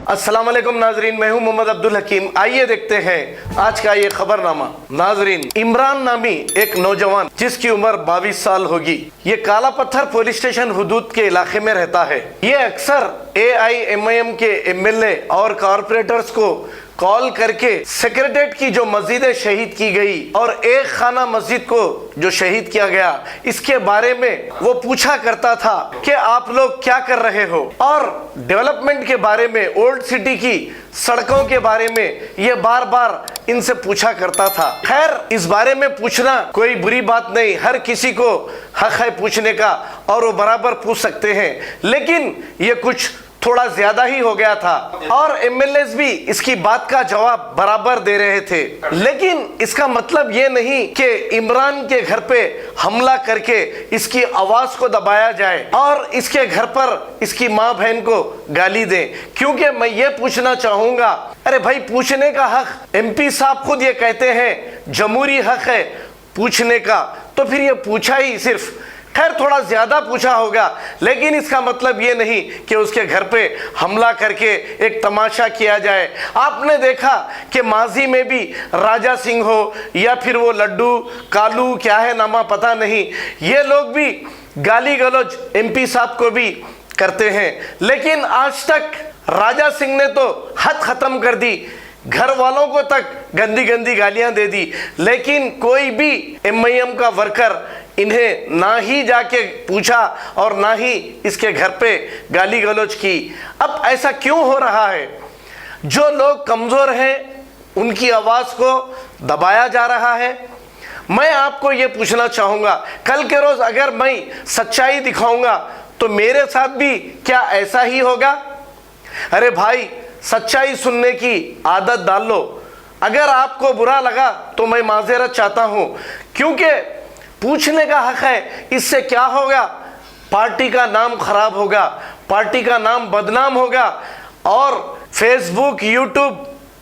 अस्सलाम वालेकुम नाजरीन, मैं हूं मोहम्मद अब्दुल हकीम। आइए देखते हैं आज का ये खबरनामा। नाजरीन, इमरान नामी एक नौजवान जिसकी उम्र 22 साल होगी, ये काला पत्थर पुलिस स्टेशन हुदूद के इलाके में रहता है। ये अक्सर AIMIM के MLA और कॉरपोरेटर्स को कॉल करके सेक्रेटेरिएट की जो मस्जिद शहीद की गई और एक खाना मस्जिद को जो शहीद किया गया, इसके बारे में वो पूछा करता था कि आप लोग क्या कर रहे हो, और डेवलपमेंट के बारे में, ओल्ड सिटी की सड़कों के बारे में ये बार बार इनसे पूछा करता था। खैर, इस बारे में पूछना कोई बुरी बात नहीं, हर किसी को हक है पूछने का और वो बराबर पूछ सकते हैं, लेकिन ये कुछ थोड़ा ज्यादा ही हो गया था और MLAs भी इसकी बात का जवाब बराबर दे रहे थे। लेकिन इसका मतलब ये नहीं कि इमरान के घर पे हमला करके इसकी आवाज को दबाया जाए और इसके घर पर इसकी माँ बहन को गाली दें, क्योंकि मैं ये पूछना चाहूंगा, अरे भाई, पूछने का हक MP साहब खुद ये कहते हैं जमहूरी हक है पूछने का, तो फिर ये पूछा ही सिर्फ, खैर थोड़ा ज्यादा पूछा होगा, लेकिन इसका मतलब ये नहीं कि उसके घर पे हमला करके एक तमाशा किया जाए। आपने देखा कि माजी में भी राजा सिंह हो या फिर वो लड्डू कालू क्या है नामा पता नहीं, ये लोग भी गाली गलौज MP साहब को भी करते हैं, लेकिन आज तक राजा सिंह ने तो हद खत्म कर दी, घर वालों को तक गंदी गंदी गालियां दे दी, लेकिन कोई भी MIM का वर्कर इन्हें ना ही जाके पूछा और ना ही इसके घर पे गाली गलौज की। अब ऐसा क्यों हो रहा है? जो लोग कमजोर हैं उनकी आवाज को दबाया जा रहा है। मैं आपको ये पूछना चाहूंगा, कल के रोज अगर मैं सच्चाई दिखाऊंगा तो मेरे साथ भी क्या ऐसा ही होगा? अरे भाई, सच्चाई सुनने की आदत डाल लो। अगर आपको बुरा लगा तो मैं माजरत चाहता हूं, क्योंकि पूछने का हक है। इससे क्या होगा? पार्टी का नाम खराब होगा, पार्टी का नाम बदनाम होगा और फेसबुक, यूट्यूब,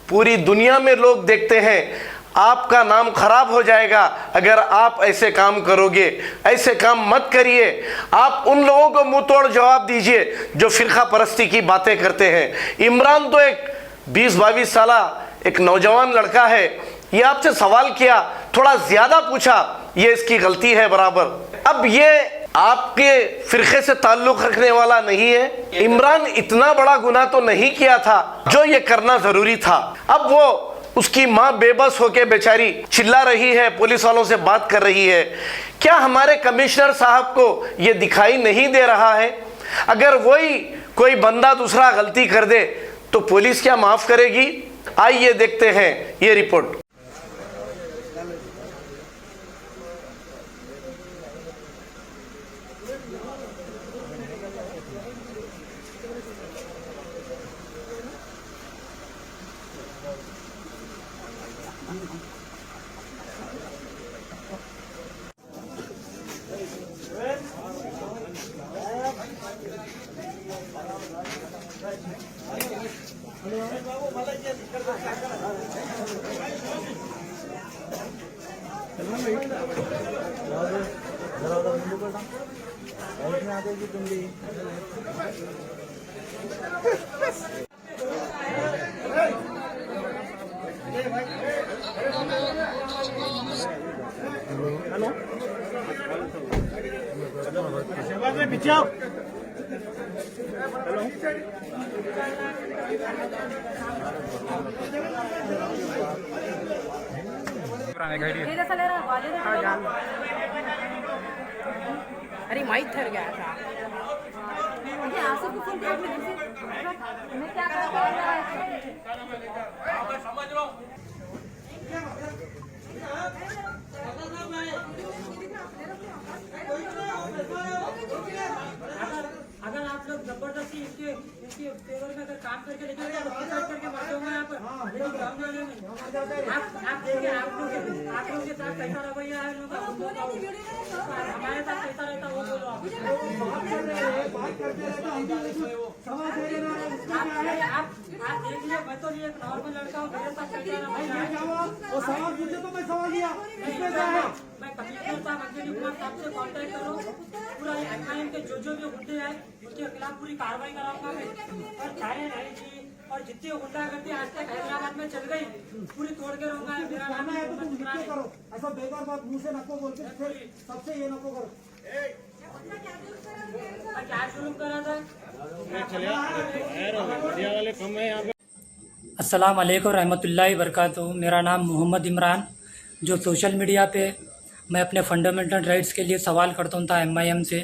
पूरी दुनिया में लोग देखते हैं। आपका नाम खराब हो जाएगा अगर आप ऐसे काम करोगे। ऐसे काम मत करिए। आप उन लोगों को मुंह तोड़ जवाब दीजिए जो फिरका परस्ती की बातें करते हैं। इमरान तो एक 20-22 साला एक नौजवान लड़का है, ये आपसे सवाल किया, थोड़ा ज्यादा पूछा, ये इसकी गलती है बराबर। अब ये आपके फिरके से ताल्लुक रखने वाला नहीं है। इमरान इतना बड़ा गुनाह तो नहीं किया था जो ये करना जरूरी था। अब वो उसकी माँ बेबस होके बेचारी चिल्ला रही है, पुलिस वालों से बात कर रही है। क्या हमारे कमिश्नर साहब को ये दिखाई नहीं दे रहा है? अगर वही कोई बंदा दूसरा गलती कर दे तो पुलिस क्या माफ करेगी? आइए देखते हैं ये रिपोर्ट। अरे माइक थर गया था। आसिफ को फोन कर, मैं क्या समझ रहा हूँ। अगर आप लोग जबरदस्ती इसके फेवर में अगर काम करके लेके तो करके मर जाऊंगा यहाँ पर। आप देखिए, आप लोग के साथ कैसा रवैया है लोग, हमारे साथ कैसा रहता वो बोलो। आप देखिए, मैं तो एक नॉर्मल लड़का हूँ, मेरे साथ कैसा रवैया है वो सवाल पूछे तो मैं सवाल दिया। मैं कमिश्नर साहब अंजलि कुमार साहब से कॉन्टेक्ट करो, पूरा MIM के जो भी मुद्दे हैं उसके खिलाफ पूरी कार्रवाई कराऊंगा मैं। और चाहे नहीं जी और जितनी गुंडागर्दी आज तक हैदराबाद में चल गई पूरी तोड़ के रहूंगा। मेरा नाम है मोहम्मद इमरान है। ऐसा बेकार बात मुंह से नको बोल के फिर सबसे ये नको करो। मैं क्या जुल्म करा था? अस्सलाम वालेकुम रहमतुल्लाहि वबरकातुहू। मेरा नाम मोहम्मद इमरान, जो सोशल मीडिया पे मैं अपने फंडामेंटल राइट्स के लिए सवाल करता था MIM से,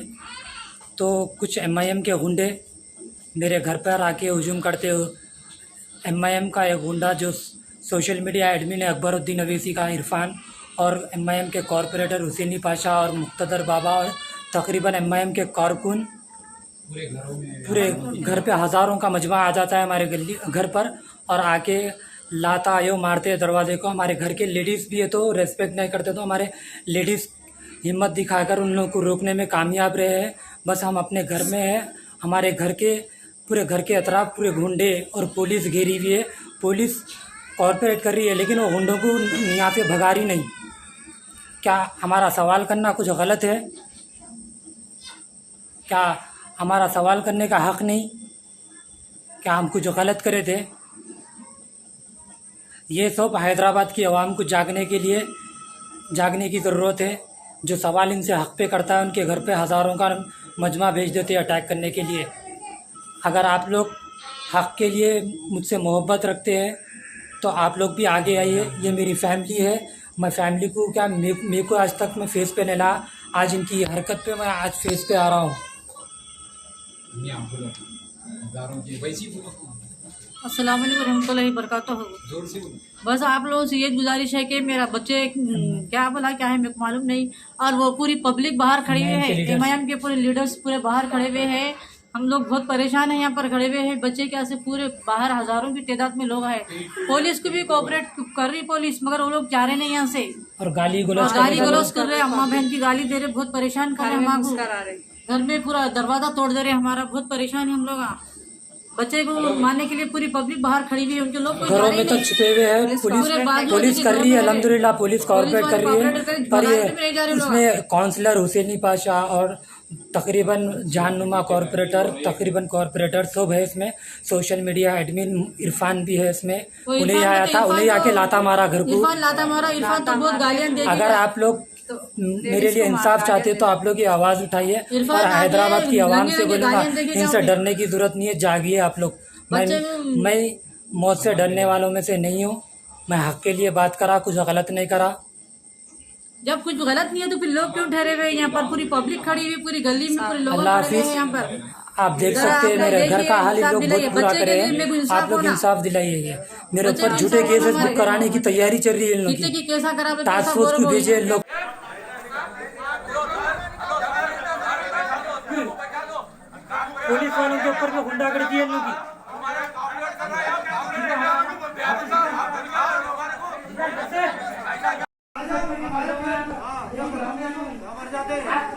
तो कुछ MIM के गुंडे मेरे घर पर आके हुजूम करते हो। MIM का एक गुंडा जो सोशल मीडिया एडमिन है अकबरुद्दीन अवैसी का इरफान, और MIM के कॉरपोरेटर हुसैनी पाशा और मुक्तदर बाबा और तकरीबन MIM के कारकुन पूरे घर पे हज़ारों का मजमा आ जाता है हमारे गली घर पर, और आके लाता आयो मारते हैं दरवाजे को। हमारे घर के लेडीज़ भी है तो रेस्पेक्ट नहीं करते, तो हमारे लेडीज़ हिम्मत दिखाकर उन लोगों को रोकने में कामयाब रहे हैं। बस हम अपने घर में हैं, हमारे पूरे घर के अतराफ पूरे गुंडे और पुलिस घेरी हुई है। पुलिस कॉर्पोरेट कर रही है लेकिन वो गुंडों को यहाँ पे भगा रही नहीं। क्या हमारा सवाल करना कुछ गलत है? क्या हमारा सवाल करने का हक़ नहीं? क्या हम कुछ गलत करे थे? ये सब हैदराबाद की आवाम को जागने की ज़रूरत है। जो सवाल इनसे हक़ पे करता है उनके घर पे हज़ारों का मजमा भेज देते हैं अटैक करने के लिए। अगर आप लोग हक़ के लिए मुझसे मोहब्बत रखते हैं तो आप लोग भी आगे आइए। ये मेरी फैमिली है, मैं फैमिली को क्या मेरे को आज तक मैं फेस पे नहीं ला, आज इनकी हरकत पे मैं आज फेस पे आ रहा हूँ। अस्सलाम वालेकुम रहमतुल्लाहि वबरकातुहू। बस आप लोगों से ये गुजारिश है कि मेरा बच्चे क्या बोला क्या है मेरे को मालूम नहीं, और वो पूरी पब्लिक बाहर खड़ी हुई है, MIM के पूरे लीडर्स पूरे बाहर खड़े हुए हैं। हम लोग बहुत परेशान हैं, यहाँ पर खड़े हुए हैं। बच्चे क्या से पूरे बाहर हज़ारों की तादाद में लोग हैं। पुलिस को भी कोऑपरेट कर रही पुलिस, मगर वो लोग जा रहे नहीं यहाँ से, और गाली गलौज कर रहे हैं। अम्मा बहन की गाली दे रहे, बहुत परेशान कर रहे हैं हमको। घर में पूरा दरवाजा तोड़ दे रहे हमारा, बहुत परेशान है हम लोग। बच्चे को मारने के लिए पूरी पब्लिक बाहर खड़ी हुई है, उनके लोग घरों में तो छुपे हुए हैं। पुलिस कर रही है, अल्हम्दुलिल्लाह पुलिस कॉर्पोरेट कर रही है, पर ये इसमें काउंसलर हुसैनी पाशा और तकरीबन जाननुमा कॉर्पोरेटर सब है इसमें। सोशल मीडिया एडमिन इरफान भी है इसमें। उन्हें आया था, उन्हें आके लाता मारा घर को। इरफान तो बहुत गालियां दे। अगर आप लोग मेरे लिए इंसाफ चाहते हो तो आप लोग ये आवाज़ उठाइए, और हैदराबाद की आवाम से बोलूँगा इनसे डरने की जरूरत नहीं है, जागिए आप लोग। मैं मौत से डरने वालों में से नहीं हूँ। मैं हक के लिए बात करा, कुछ गलत नहीं करा। जब कुछ गलत नहीं है तो फिर लोग क्यों ठहरे हुए यहाँ पर? पूरी पब्लिक खड़ी हुई, पूरी गली में पूरे लोग अल्लाह खड़े हुए हाफिज। हैं यहाँ पर। आप देख सकते हैं मेरे घर का हाल लोग बहुत बुरा करे हैं। आप लोग इंसाफ दिलाइए। मेरे ऊपर झूठे केसेस बुक कराने की तैयारी चल रही है इन लोगों की। टास्क फोर्स को भेजे लोग। पुलिस वालों के ऊपर में गुंडागर्दी है लोग की।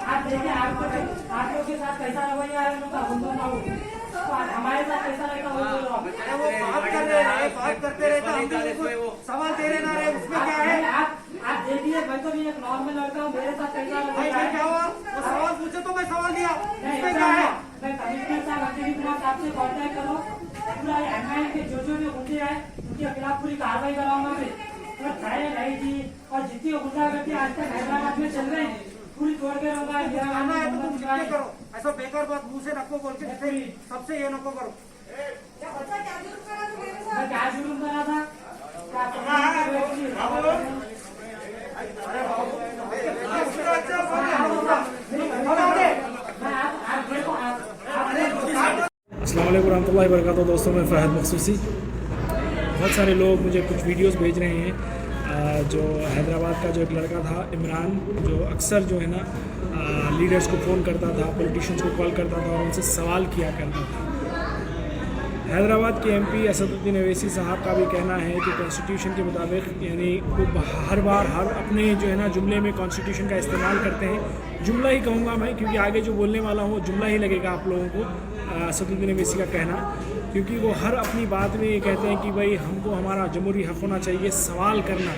आप देखिए आप लोग के साथ कैसा रवैया है उनका, हमारे साथ कैसा रहता है वो बात करते रहता, सवाल दे रहे ना रहे, उसमें क्या है? आप देखिए, मैं तो भी एक नॉर्मल लड़का हूँ, मेरे साथ कैसा क्या हुआ? वो सवाल पूछे तो मैं सवाल दिया, उसमें क्या है? मैं कमिश्नर साहब से कॉन्टेक्ट करो, पूरा MIM के जो भी गुंडे हैं उनके खिलाफ पूरी कार्रवाई कराऊंगा मैं। नहीं थी, और जितनी गुंडागर्दी आज तक हैदराबाद में चल रही पूरी तोड़ के रहूंगा। करो ऐसा बेकार बात मुंह से नको बोल के सबसे ये नको करो। मैं क्या जुलूम करा था? अस्सलाम वालेकुम रहमतुल्लाहि वबरकातुहू। दोस्तों, मैं फ़हद मखसूसी। बहुत सारे लोग मुझे कुछ वीडियोस भेज रहे हैं। जो हैदराबाद का जो एक लड़का था इमरान, जो अक्सर जो है ना लीडर्स को फ़ोन करता था, पॉलिटिशियंस को कॉल करता था और उनसे सवाल किया करता था। हैदराबाद के MP असदुद्दीन अवैसी साहब का भी कहना है कि कॉन्स्टिट्यूशन के मुताबिक, यानी वो हर बार अपने जो है ना जुमले में कॉन्स्टिट्यूशन का इस्तेमाल करते हैं। जुमला ही कहूँगा मैं, क्योंकि आगे जो बोलने वाला हूँ जुमला ही लगेगा आप लोगों को। असदुद्दीन अवैसी का कहना, क्योंकि वो हर अपनी बात में ये कहते हैं कि भाई हमको हमारा जमहूरी हक़ होना चाहिए सवाल करना।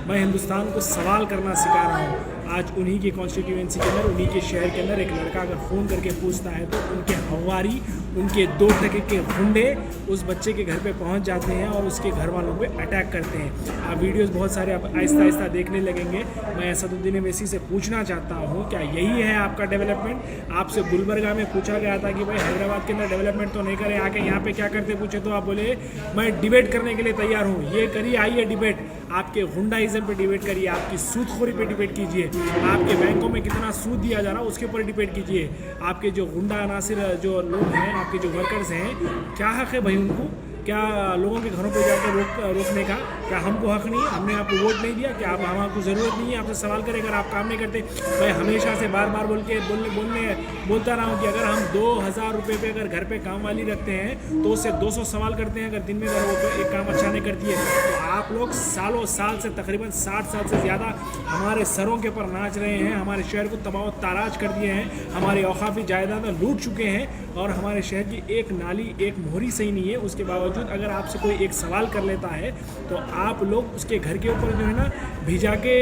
मैं हिंदुस्तान को सवाल करना सिखा रहा हूँ। आज उन्हीं की कॉन्स्टिट्यूएंसी के अंदर, उन्हीं के शहर के अंदर एक लड़का अगर फ़ोन करके पूछता है तो उनके हवारी, उनके 2 टके के गुंडे उस बच्चे के घर पे पहुंच जाते हैं और उसके घर वालों पे अटैक करते हैं। आप वीडियोस बहुत सारे आप आहिस्ता आहिस्ता देखने लगेंगे। मैं असदुद्दीन अवैसी से पूछना चाहता हूं, क्या यही है आपका डेवलपमेंट? आपसे गुलबर्गा में पूछा गया था कि भाई हैदराबाद के अंदर डेवलपमेंट तो नहीं करें, आके यहाँ पे क्या करते पूछे तो आप बोले मैं डिबेट करने के लिए तैयार हूँ। ये करिए, आइए डिबेट, आपके गुंडाइज्म पे डिबेट करिए, आपकी सूदखोरी पे डिबेट कीजिए, आपके बैंकों में कितना सूद दिया जा रहा है उसके ऊपर डिबेट कीजिए। आपके जो गुंडा अनासिर जो लोग हैं, आपके जो वर्कर्स हैं, क्या हक है भाई उनको? क्या लोगों के घरों पे जाकर रोकने का क्या हमको हक नहीं है? हमने आपको वोट नहीं दिया? क्या आप हमको ज़रूरत नहीं है आपसे सवाल करें अगर आप काम नहीं करते? मैं हमेशा से बार बार बोलता रहा हूँ कि अगर हम 2000 रुपये पे अगर घर पे काम वाली रखते हैं तो उससे 200 सवाल करते हैं। अगर दिन में अगर वो एक काम अच्छा नहीं करती है तो आप लोग सालों साल से, तकरीबन 60 साल से ज़्यादा हमारे सरों के ऊपर नाच रहे हैं, हमारे शहर को तबाह ताराज कर दिए हैं, हमारी औकाफी जायदाद लूट चुके हैं और हमारे शहर की एक नाली, एक मोहरी सही नहीं है। उसके बावजूद अगर आपसे कोई एक सवाल कर लेता है तो आप लोग उसके घर के ऊपर जो है ना भिजा के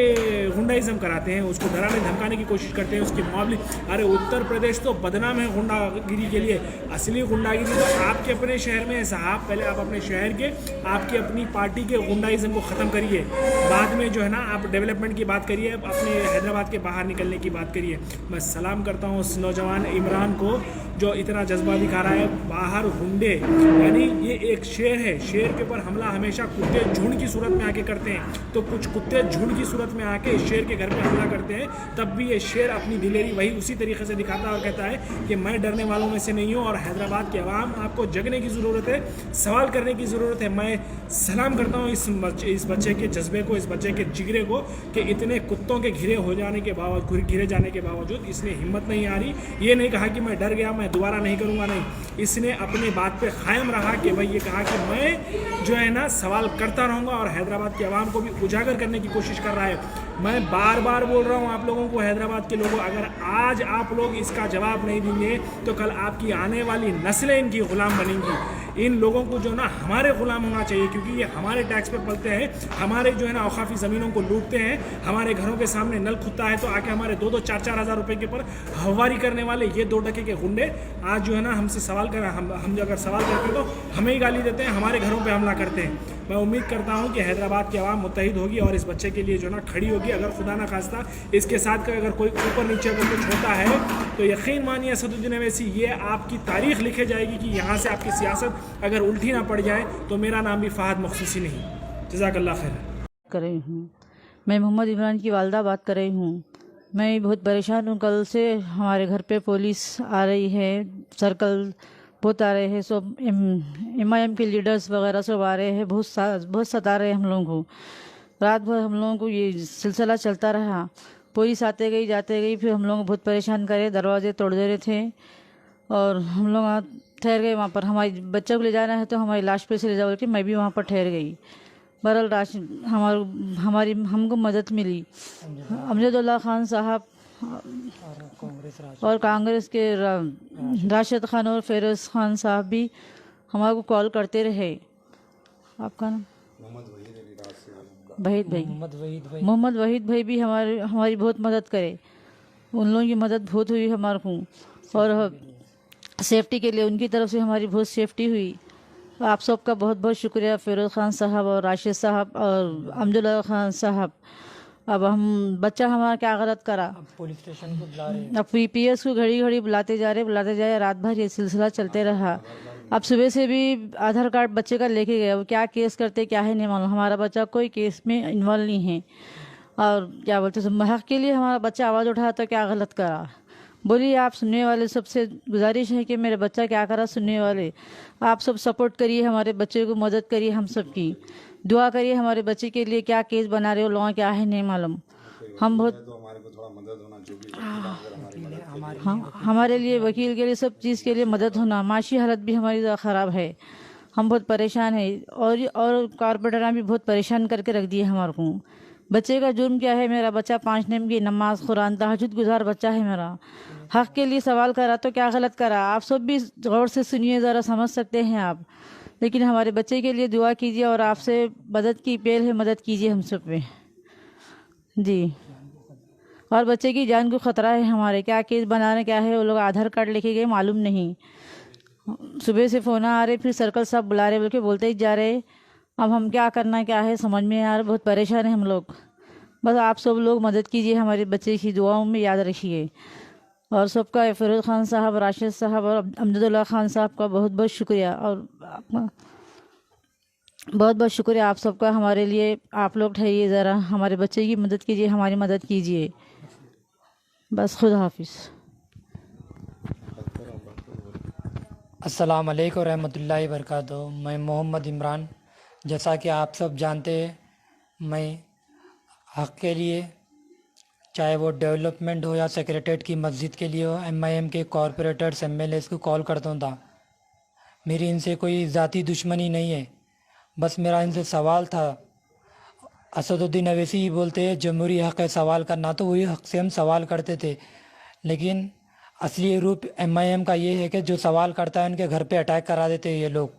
गुंडाइज्म कराते हैं, उसको डराने धमकाने की कोशिश करते हैं, उसकी मामले। अरे उत्तर प्रदेश तो बदनाम है गुंडागिरी के लिए। असली गुंडागिरी तो आपके अपने शहर में है साहब। पहले आप अपने शहर के, आपकी अपनी पार्टी के गुंडाइज्म को ख़त्म करिए, बाद में जो है ना आप डेवलपमेंट की बात करिए, अपने हैदराबाद के बाहर निकलने की बात करिए। मैं सलाम करता हूँ उस नौजवान इमरान को जो इतना जज्बा दिखा रहा है। बाहर गुंडे, यानी ये एक शेर है, शेर के ऊपर हमला हमेशा कुत्ते झुंड की सूरत में आके करते हैं। तो कुछ कुत्ते झुंड की सूरत में आके शेर के घर पे हमला करते हैं, तब भी ये शेर अपनी दिलेरी वही उसी तरीके से दिखाता है और कहता है कि मैं डरने वालों में से नहीं हूँ। और हैदराबाद के अवाम, आपको जगने की ज़रूरत है, सवाल करने की ज़रूरत है। मैं सलाम करता हूँ इस बच्चे के जज्बे को, इस बच्चे के जिगरे को कि इतने कुत्तों के घिरे जाने के बावजूद इसने हिम्मत नहीं आ रही। ये नहीं कहा कि मैं डर गया, मैं दोबारा नहीं करूँगा, नहीं, इसने अपने बात पे कायम रहा कि भाई ये कहा कि मैं जो है ना सवाल करता रहूँगा और हैदराबाद के अवाम को भी उजागर करने की कोशिश कर रहा है। मैं बार बार बोल रहा हूँ आप लोगों को, हैदराबाद के लोगों, अगर आज आप लोग इसका जवाब नहीं देंगे तो कल आपकी आने वाली नस्लें इनकी ग़ुलाम बनेंगी। इन लोगों को जो ना हमारे ग़ुलाम होना चाहिए, क्योंकि ये हमारे टैक्स पे पलते हैं, हमारे जो है ना औकाफी ज़मीनों को लूटते हैं, हमारे घरों के सामने नल खुदता है तो आके हमारे 2-2, 4-4 हज़ार रुपये के ऊपर हवारी करने वाले ये 2 टके के गुंडे आज जो है ना हमसे सवाल कर, हम अगर सवाल करते हैं तो हमें ही गाली देते हैं, हमारे घरों पे हमला करते हैं। मैं उम्मीद करता हूं कि हैदराबाद की आवाम मुत्तहिद होगी और इस बच्चे के लिए जो ना खड़ी होगी। अगर खुदा ना खास्ता इसके साथ का अगर कोई ऊपर नीचे अगर कुछ होता है तो यकीन मानिए असदुद्दीन अवैसी, ये आपकी तारीख लिखे जाएगी कि यहाँ से आपकी सियासत अगर उल्टी ना पड़ जाए तो मेरा नाम भी फ़हद मखसूसी नहीं। जज़ाकल्लाह खैर। कर रही हूँ मैं मोहम्मद इमरान की वालदा बात कर रही हूँ। मैं बहुत परेशान हूँ, कल से हमारे घर पे पुलिस आ रही है, सर्कल बहुत आ रहे हैं, सब MIM के लीडर्स वगैरह सब आ रहे हैं, बहुत सता रहे हैं हम लोगों को। रात भर हम लोगों को ये सिलसिला चलता रहा, पुलिस आते गई जाते गई, फिर हम लोगों को बहुत परेशान करे, दरवाजे तोड़ दे रहे थे और हम लोग वहाँ ठहर गए। वहाँ पर हमारे बच्चों को ले जाना है तो हमारी लाश पे से ले जाओ कि मैं भी वहाँ पर ठहर गई। बहरहाल हमको मदद मिली। अमजदुल्ला खान साहब और कांग्रेस के राशिद खान और फेरोज़ खान साहब भी हमारे को कॉल करते रहे। आपका नाम? मोहम्मद वहीद भाई भी हमारी बहुत मदद करे। उन लोगों की मदद बहुत हुई हमारे को और सेफ्टी के लिए उनकी तरफ से हमारी बहुत सेफ्टी हुई। आप सबका बहुत बहुत शुक्रिया, फेरोज़ खान साहब और राशिद साहब और अमजदुल्ला खान साहब। अब हम बच्चा हमारा क्या गलत करा, पुलिस स्टेशन को बुला रहे हैं, अब PPS को घड़ी घड़ी बुलाते जा रहे, रात भर ये सिलसिला चलते रहा। अब सुबह से भी आधार कार्ड बच्चे का लेके गए, वो क्या केस करते क्या है नहीं मालूम। हमारा बच्चा कोई केस में इन्वॉल्व नहीं है और क्या बोलते हक के लिए हमारा बच्चा आवाज़ उठाया तो क्या गलत करा। बोलिए आप सुनने वाले सबसे गुजारिश है कि मेरे बच्चा क्या करा, सुनने वाले आप सब सपोर्ट करिए, हमारे बच्चे को मदद करिए, हम सब की दुआ करिए। हमारे बच्चे के लिए क्या केस बना रहे हो लोगों, क्या है नहीं मालूम। हम बहुत हमारे लिए वकील के लिए सब चीज़ के लिए मदद होना। माशी हालत भी हमारी ख़राब है, हम बहुत परेशान है और कारपोरेटर भी बहुत परेशान करके रख दिए हमारे को। बच्चे का जुर्म क्या है, मेरा बच्चा 5 टाइम की नमाज कुरान तहज्जुद गुजार बच्चा है मेरा। हक के लिए सवाल करा तो क्या गलत करा, आप सब भी गौर से सुनिए, ज़रा समझ सकते हैं आप। लेकिन हमारे बच्चे के लिए दुआ कीजिए और आपसे मदद की अपील है, मदद कीजिए हम सब पे। जी। और बच्चे की जान को खतरा है हमारे। क्या केस बना रहे क्या है, वो लोग आधार कार्ड लेके गए मालूम नहीं। सुबह से फ़ोन आ रहे, फिर सर्कल साहब बुला रहे बोल के बोलते ही जा रहे। अब हम क्या करना क्या है समझ में आ रहा, बहुत परेशान है हम लोग। बस आप सब लोग मदद कीजिए, हमारे बच्चे की दुआओं में याद रखिए। और सबका फिरोज़ खान साहब, राशिद साहब और अमजदुल्ला खान साहब का बहुत बहुत शुक्रिया। और आपका बहुत बहुत शुक्रिया आप सबका हमारे लिए। आप लोग ठहरिए ज़रा, हमारे बच्चे की मदद कीजिए, हमारी मदद कीजिए। बस खुदा हाफिज़। अस्सलाम वालेकुम रहमतुल्लाहि वबरकातुहू। मैं मोहम्मद इमरान, जैसा कि आप सब जानते हैं, मैं हक़ के लिए, चाहे वो डेवलपमेंट हो या सेक्रेटरीट की मस्जिद के लिए हो, MIM के कॉरपोरेटर्स MLAs को कॉल करता था। मेरी इनसे कोई ज़ाती दुश्मनी नहीं है, बस मेरा इनसे सवाल था। असदुद्दीन अवैसी ही बोलते हैं जमहूरी हक़ है सवाल करना, तो वही हक़ से हम सवाल करते थे। लेकिन असली रूप MIM का ये है कि जो सवाल करता है उनके घर पे अटैक करा देते हैं ये लोग,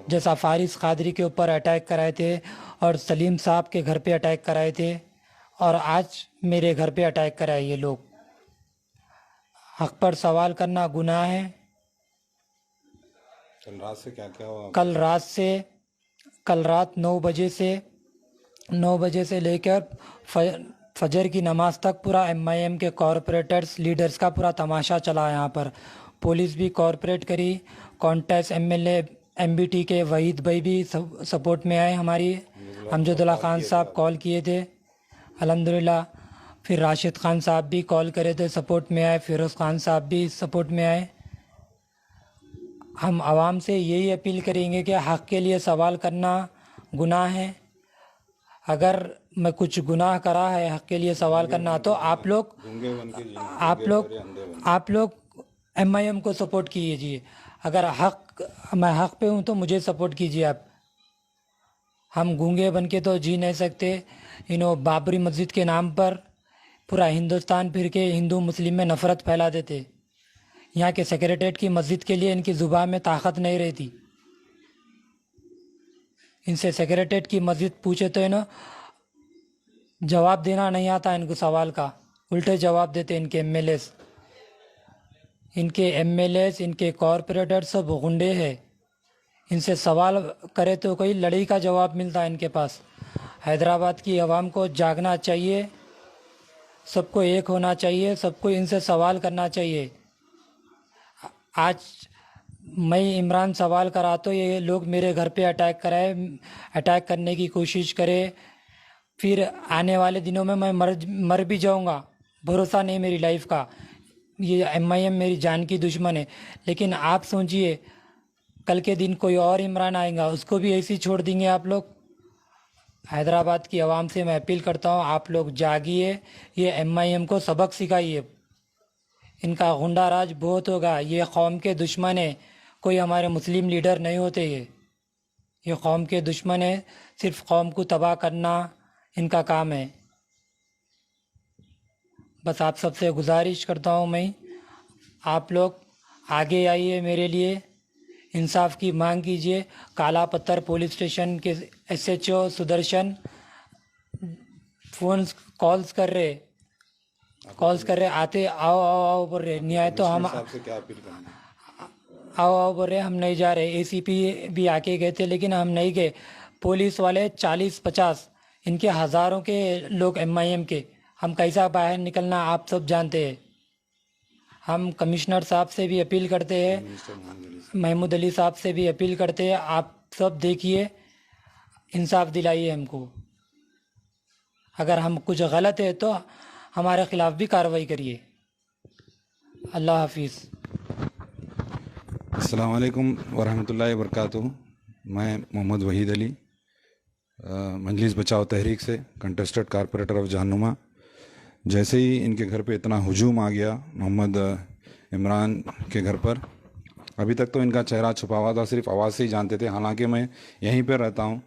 जैसा फारिस कादरी के ऊपर अटैक कराए थे और सलीम साहब के घर पे अटैक कराए थे, और आज मेरे घर पे अटैक कराए ये लोग। हक़ पर सवाल करना गुनाह है। कल रात से क्या क्या हुआ? कल रात 9 बजे से लेकर फजर की नमाज तक पूरा MIM के कॉरपोरेटर्स लीडर्स का पूरा तमाशा चला। यहाँ पर पुलिस भी कॉरपोरेट करी, कॉन्टेस्ट MLA MBT के वहीद भाई भी सपोर्ट में आए हमारी। अमजदुल्ला खान साहब कॉल किए थे अल्हम्दुलिल्लाह, फिर राशिद खान साहब भी कॉल करे थे, सपोर्ट में आए। फिरोज़ खान साहब भी सपोर्ट में आए। हम आवाम से यही अपील करेंगे कि हक़ के लिए सवाल करना गुनाह है। अगर मैं कुछ गुनाह करा है हक़ के लिए सवाल करना, तो आप लोग MIM को सपोर्ट कीजिए। अगर मैं हक़ पे हूँ तो मुझे सपोर्ट कीजिए आप। हम गूंगे बन के तो जी नहीं सकते। बाबरी मस्जिद के नाम पर पूरा हिंदुस्तान फिर के हिंदू मुस्लिम में नफ़रत फैला देते। यहाँ के सेक्रेटरीट की मस्जिद के लिए इनकी ज़ुबान में ताकत नहीं रहती। इनसे सेक्रेटरीट की मस्जिद पूछे तो जवाब देना नहीं आता इनको सवाल का, उल्टे जवाब देते इनके MLAs, इनके कॉरपोरेटर सब गुंडे हैं। इनसे सवाल करे तो कोई लड़ाई का जवाब मिलता है इनके पास। हैदराबाद की आवाम को जागना चाहिए, सबको एक होना चाहिए, सबको इनसे सवाल करना चाहिए। आज मैं इमरान सवाल करा तो ये लोग मेरे घर पे अटैक करने की कोशिश करे। फिर आने वाले दिनों में मैं मर भी जाऊंगा, भरोसा नहीं मेरी लाइफ का। ये MIM मेरी जान की दुश्मन है। लेकिन आप सोचिए, कल के दिन कोई और इमरान आएगा, उसको भी ऐसे ही छोड़ देंगे आप लोग। हैदराबाद की आवाम से मैं अपील करता हूँ, आप लोग जागिए, ये MIM को सबक सिखाइए। इनका गुंडा राज बहुत होगा। ये कौम के दुश्मन है, कोई हमारे मुस्लिम लीडर नहीं होते। ये कौम के दुश्मन है, सिर्फ कौम को तबाह करना इनका काम है। बस आप सबसे गुजारिश करता हूँ मैं, आप लोग आगे आइए, मेरे लिए इंसाफ की मांग कीजिए। काला पत्थर पुलिस स्टेशन के SHO सुदर्शन फ़ोन कॉल्स कर रहे आते, आओ बोल रहे, नहीं आए तो हम क्या अपील करना? आओ बोल रहे, हम नहीं जा रहे। ACP भी आके गए थे लेकिन हम नहीं गए। पुलिस वाले 40-50, इनके हज़ारों के लोग MIM के, हम कैसा बाहर निकलना आप सब जानते हैं। हम कमिश्नर साहब से भी अपील करते हैं, महमूद अली साहब से भी अपील करते हैं, आप सब देखिए, इंसाफ दिलाइए हमको। अगर हम कुछ गलत है तो हमारे ख़िलाफ़ भी कार्रवाई करिए। अल्लाह हाफिज़। अस्सलाम वालेकुम वरहमतुल्लाहि वबरकातुहू। मैं मोहम्मद वहीद अली, मजलिस बचाओ तहरीक से कंटेस्टेड कारपोरेटर ऑफ जहानुमा। जैसे ही इनके घर पे इतना हुजूम आ गया मोहम्मद इमरान के घर पर, अभी तक तो इनका चेहरा छुपा हुआ था, सिर्फ आवाज़ से ही जानते थे। हालांकि मैं यहीं पर रहता हूं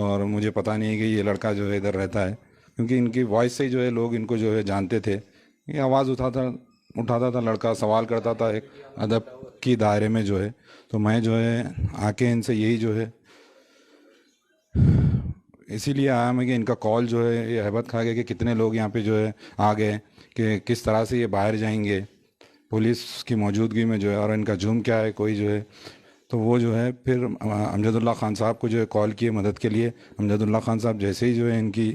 और मुझे पता नहीं है कि ये लड़का जो है इधर रहता है, क्योंकि इनकी वॉइस से ही जो है लोग इनको जो है जानते थे। ये आवाज़ उठाता था लड़का, सवाल करता था एक अदब की दायरे में जो है। तो मैं जो है आके इनसे यही जो है इसीलिए आया मैं कि इनका कॉल जो है ये हैबत खा गया कि कितने लोग यहाँ पे जो है आ गए, कि किस तरह से ये बाहर जाएंगे पुलिस की मौजूदगी में जो है, और इनका जुर्म क्या है कोई जो है। तो वो जो है फिर अमजदुल्ला ख़ान साहब को जो है कॉल किए मदद के लिए। अमजदुल्ला ख़ान साहब जैसे ही जो है इनकी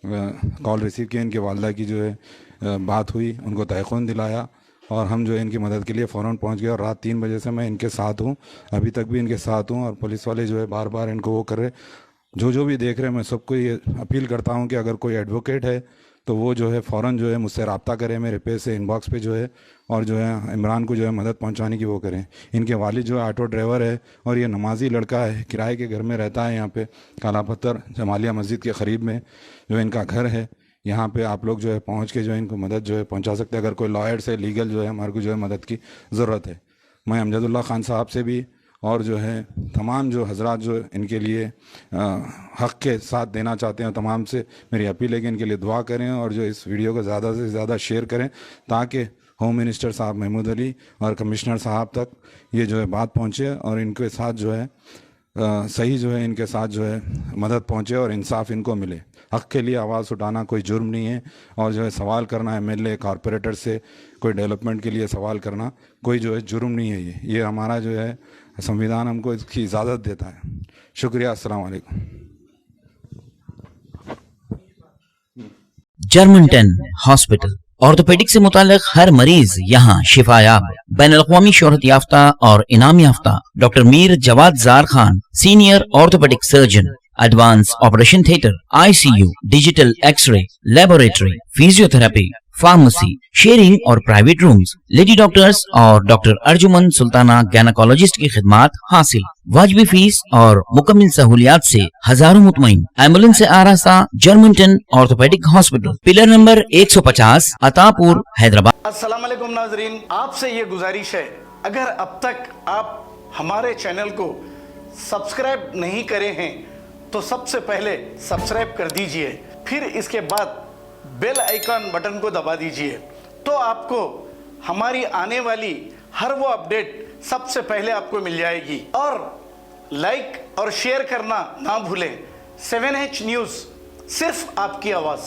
कॉल रिसीव किया, इनके वालदा की जो है बात हुई, उनको तयक़ुन दिलाया और हम जो है इनकी मदद के लिए फ़ौरन पहुंच गए। और रात 3 बजे से मैं इनके साथ हूं, अभी तक भी इनके साथ हूं। और पुलिस वाले जो है बार बार इनको वो कर रहे, जो भी देख रहे हैं, मैं सबको ये अपील करता हूं कि अगर कोई एडवोकेट है तो वो जो है फ़ौरन जो है मुझसे रब्ता करें मेरे पे से इनबॉक्स पे जो है, और जो है इमरान को जो है मदद पहुंचाने की वो करें। इनके वालिद जो है ऑटो ड्राइवर है और ये नमाजी लड़का है, किराए के घर में रहता है यहाँ पे काला पत्थर जमालिया मस्जिद के क़रीब में जो इनका घर है। यहाँ पे आप लोग जो है पहुँच के जो है इनको मदद जो है पहुँचा सकते हैं। अगर कोई लॉयर से लीगल जो है हमारे को जो है मदद की ज़रूरत है। मैं अमजदुल्ला ख़ान साहब से भी और जो है तमाम जो हजरात जो इनके लिए हक़ के साथ देना चाहते हैं, तमाम से मेरी अपील है कि इनके लिए दुआ करें और जो इस वीडियो को ज़्यादा से ज़्यादा शेयर करें, ताकि होम मिनिस्टर साहब महमूद अली और कमिश्नर साहब तक ये जो है बात पहुँचे और इनके साथ जो है सही जो है इनके साथ जो है मदद पहुँचे और इंसाफ इनको मिले। हक़ के लिए आवाज़ उठाना कोई जुर्म नहीं है, और जो है सवाल करना MLA कॉरपोरेटर से कोई डेवलपमेंट के लिए सवाल करना कोई जो है जुर्म नहीं है। ये हमारा जो है संविधान हमको इसकी इजाज़त देता है। शुक्रिया। अस्सलाम वालेकुम। जर्मनटन हॉस्पिटल ऑर्थोपेडिक से मुताल्लिक हर मरीज यहाँ शिफायाब। बैनुल-अक़वामी शोहरत याफ्ता और इनाम याफ्ता doctor Mir Jawad Jar Khan, senior orthopaedic surgeon, advance operation theatre, ICU, digital x ray, laboratory, physiotherapy, pharmacy, sharing और प्राइवेट रूम्स, लेडी डॉक्टर्स और डॉक्टर अर्जुमन सुल्ताना गैनकोलॉजिस्ट की खिदमात हासिल। वाजिबी फीस और मुकम्मल सहूलियात से हजारों मुतमईन। एम्बुलेंस से आरास्ता Germanton orthopaedic hospital, pillar number 150, Attapur, Hyderabad. अस्सलाम वालेकुम नाजरीन, आपसे ये गुजारिश है, अगर अब तक आप हमारे चैनल को सब्सक्राइब नहीं करे हैं तो सबसे पहले सब्सक्राइब कर दीजिए, फिर इसके बाद बेल आइकन बटन को दबा दीजिए, तो आपको हमारी आने वाली हर वो अपडेट सबसे पहले आपको मिल जाएगी। और लाइक और शेयर करना ना भूलें। 7H न्यूज़, सिर्फ आपकी आवाज़।